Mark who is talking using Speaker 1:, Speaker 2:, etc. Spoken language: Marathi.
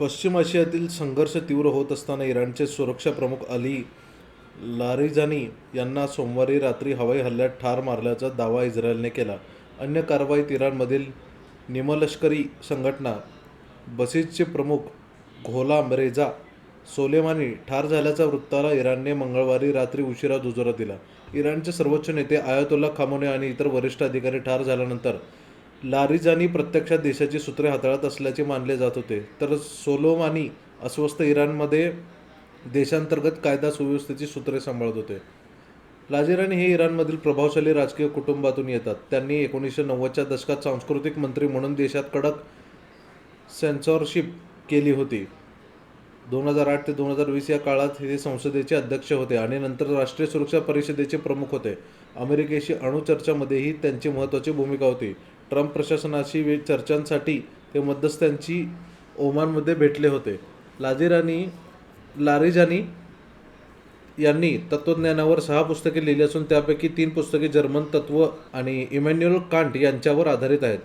Speaker 1: पश्चिम आशियातील संघर्ष तीव्र होत असताना इराणचे सुरक्षा प्रमुख अली लारिजानी यांना सोमवारी रात्री हवाई हल्ल्यात ठार मारल्याचा दावा इस्रायलने केला. अन्य कारवाईत इराणमधील निमलष्करी संघटना बसीजचे प्रमुख घोलाम रेजा सोलेमानी ठार झाल्याच्या वृत्ताला इराणने मंगळवारी रात्री उशिरा दुजोरा दिला. इराणचे सर्वोच्च नेते आयतोल्ला खामेनी आणि इतर वरिष्ठ अधिकारी ठार झाल्यानंतर लारिजानी प्रत्यक्षात देशाची सूत्रे हाताळत असल्याचे मानले जात होते, तर सोलेमानी अस्वस्थ इराणमध्ये देशांतर्गत कायदा सुव्यवस्थेची सूत्रे सांभाळत होते. लारिजानी हे इराणमधील प्रभावशाली राजकीय कुटुंबातून येतात. त्यांनी 1990च्या दशकात सांस्कृतिक मंत्री म्हणून देशात कडक सेन्सॉरशिप केली होती. 2008 ते 2020 या काळात ते संसदेचे अध्यक्ष होते आणि नंतर राष्ट्रीय सुरक्षा परिषदेचे प्रमुख होते. अमेरिकेशी अणुचर्चांमध्येही त्यांची महत्त्वाची भूमिका होती. ट्रम्प प्रशासनाशी चर्चांसाठी ते मध्यस्थांची ओमानमध्ये भेटले होते. लारिजानी यांनी तत्त्वज्ञानावर 6 पुस्तके लिहिली असून त्यापैकी 3 पुस्तके जर्मन तत्त्व आणि इमॅन्युएल कांट यांच्यावर आधारित आहेत.